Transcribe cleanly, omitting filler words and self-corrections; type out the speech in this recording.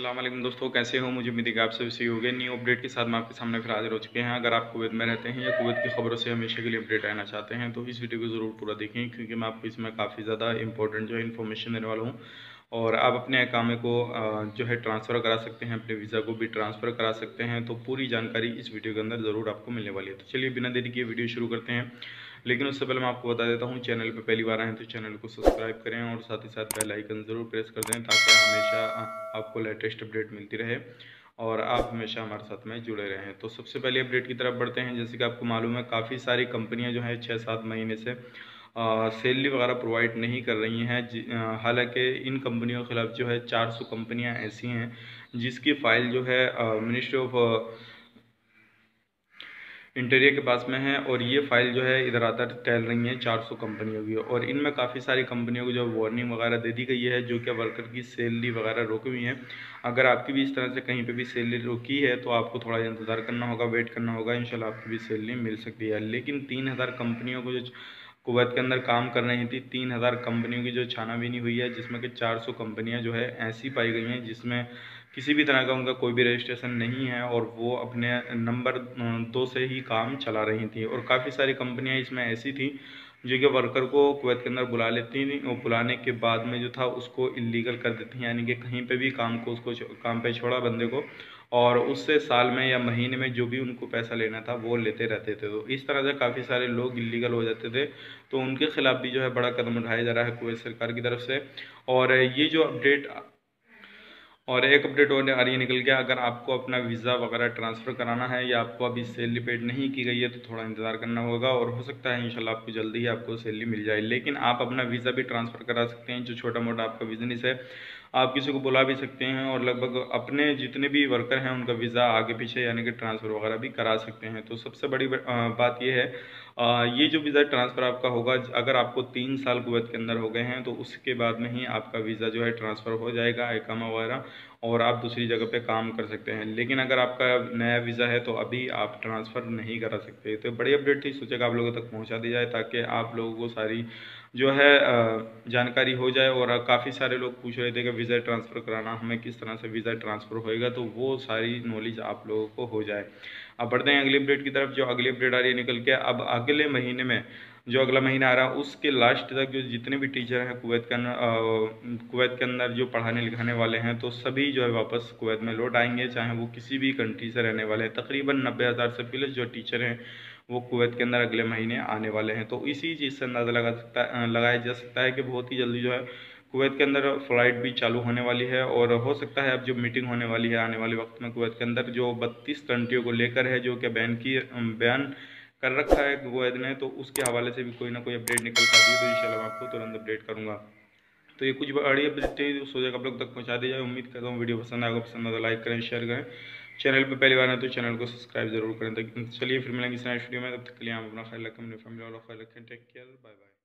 अस्सलाम वालेकुम दोस्तों, कैसे हो? मुझे उम्मीद है कि आप सभी सही हो गए। न्यू अपडेट के साथ मैं आपके सामने फिर हाजिर हो चुके हैं। अगर आप कुवैत में रहते हैं या कुवैत की खबरों से हमेशा के लिए अपडेट रहना चाहते हैं तो इस वीडियो को ज़रूर पूरा देखें, क्योंकि मैं आपको इसमें काफ़ी ज़्यादा इंपॉर्टेंट जो है इन्फॉर्मेशन देने वाला हूँ। और आप अपने अकामे को जो है ट्रांसफ़र करा सकते हैं, अपने वीज़ा को भी ट्रांसफ़र करा सकते हैं। तो पूरी जानकारी इस वीडियो के अंदर ज़रूर आपको मिलने वाली है। तो चलिए बिना देरी किए वीडियो शुरू करते हैं। लेकिन उससे पहले मैं आपको बता देता हूँ, चैनल पे पहली बार आए हैं तो चैनल को सब्सक्राइब करें और साथ ही साथ बेल आइकन ज़रूर प्रेस कर दें, ताकि हमेशा आपको लेटेस्ट अपडेट मिलती रहे और आप हमेशा हमारे साथ में जुड़े रहें। तो सबसे पहले अपडेट की तरफ बढ़ते हैं। जैसे कि आपको मालूम है, काफ़ी सारी कंपनियां जो है 6-7 महीने से सैलरी वगैरह प्रोवाइड नहीं कर रही हैं। हालांकि इन कंपनियों के खिलाफ जो है 400 कंपनियां ऐसी हैं जिसकी फ़ाइल जो है मिनिस्ट्री ऑफ इंटीरियर के पास में है, और ये फाइल जो है इधर आधर टहल रही है 400 कंपनियों की। और इनमें काफ़ी सारी कंपनियों को जो वार्निंग वगैरह दे दी गई है, जो कि वर्कर की सैलरी वगैरह रोकी हुई है। अगर आपकी भी इस तरह से कहीं पे भी सैलरी रोकी है तो आपको थोड़ा इंतज़ार करना होगा, वेट करना होगा। इंशाल्लाह आपकी भी सैलरी मिल सकती है। लेकिन 3000 कंपनियों को जो कुवैत के अंदर काम कर रही थी, 3000 कंपनियों की जो छानाबीनी हुई है, जिसमें कि 400 कंपनियां जो है ऐसी पाई गई हैं जिसमें किसी भी तरह का उनका कोई भी रजिस्ट्रेशन नहीं है और वो अपने नंबर 2 से ही काम चला रही थी। और काफ़ी सारी कंपनियां इसमें ऐसी थी जो कि वर्कर को कुवैत के अंदर बुला लेती थी और बुलाने के बाद में जो था उसको इलीगल कर देती थी, यानी कि कहीं पे भी काम को उसको काम पे छोड़ा बंदे को, और उससे साल में या महीने में जो भी उनको पैसा लेना था वो लेते रहते थे। तो इस तरह से काफ़ी सारे लोग इलीगल हो जाते थे। तो उनके खिलाफ भी जो है बड़ा कदम उठाया जा रहा है कुवैत सरकार की तरफ से। और ये जो अपडेट और एक अपडेट और आ रही है निकल के, अगर आपको अपना वीज़ा वगैरह ट्रांसफ़र कराना है या आपको अभी सैलरी पेड नहीं की गई है तो थोड़ा इंतज़ार करना होगा, और हो सकता है इंशाल्लाह आपको जल्दी ही आपको सैलरी मिल जाए। लेकिन आप अपना वीज़ा भी ट्रांसफ़र करा सकते हैं। जो छोटा मोटा आपका बिजनेस है, आप किसी को बुला भी सकते हैं और लगभग अपने जितने भी वर्कर हैं उनका वीज़ा आगे पीछे यानी कि ट्रांसफ़र वगैरह भी करा सकते हैं। तो सबसे बड़ी बात यह है, ये जो वीज़ा ट्रांसफ़र आपका होगा, अगर आपको 3 साल कुवैत के अंदर हो गए हैं तो उसके बाद में ही आपका वीज़ा जो है ट्रांसफ़र हो जाएगा, इकामा वगैरह, और आप दूसरी जगह पे काम कर सकते हैं। लेकिन अगर आपका नया वीज़ा है तो अभी आप ट्रांसफ़र नहीं करा सकते। तो बड़ी अपडेट थी, सोचा कि आप लोगों तक पहुंचा दी जाए ताकि आप लोगों को सारी जो है जानकारी हो जाए। और काफ़ी सारे लोग पूछ रहे थे कि वीज़ा ट्रांसफ़र कराना, हमें किस तरह से वीज़ा ट्रांसफ़र होएगा, तो वो सारी नॉलेज आप लोगों को हो जाए। अब बढ़ते हैं अगली अपडेट की तरफ। जो अगली अपडेट आ रही है निकल के, अब अगले महीने में जो अगला महीना आ रहा है उसके लास्ट तक जो जितने भी टीचर हैं कुवैत के अंदर जो पढ़ाने लिखाने वाले हैं, तो सभी जो है वापस कुवैत में लौट आएंगे, चाहे वो किसी भी कंट्री से रहने वाले हैं। तकरीबन 90,000 से प्लस जो टीचर हैं वो कुवैत के अंदर अगले महीने आने वाले हैं। तो इसी चीज़ से अंदाज़ा लगाया जा सकता है कि बहुत ही जल्दी जो है कुवैत के अंदर फ़्लाइट भी चालू होने वाली है। और हो सकता है अब जो मीटिंग होने वाली है आने वाले वक्त में कुवैत के अंदर, जो 32 कंट्रियों को लेकर है, जो कि बयान कर रखा है कुवैत ने, तो उसके हवाले से भी कोई ना कोई अपडेट निकल पाती है तो इंशाल्लाह मैं आपको तुरंत अपडेट करूँगा। तो ये कुछ बड़ी अपडेट थी जो सोचा आप लोग तक पहुँचा दी जाए। उम्मीद करता हूँ वीडियो पसंद आएगा, पसंद आए तो लाइक करें, शेयर करें। चैनल पर पहली बार है तो चैनल को सब्सक्राइब जरूर करें। तो चलिए फिर मिलेंगे इस नेक्स्ट वीडियो में, तब तक के लिए आप अपना ख्याल रखें, अपनी फैमिली वालों का ख्याल रखें। Take care, bye bye.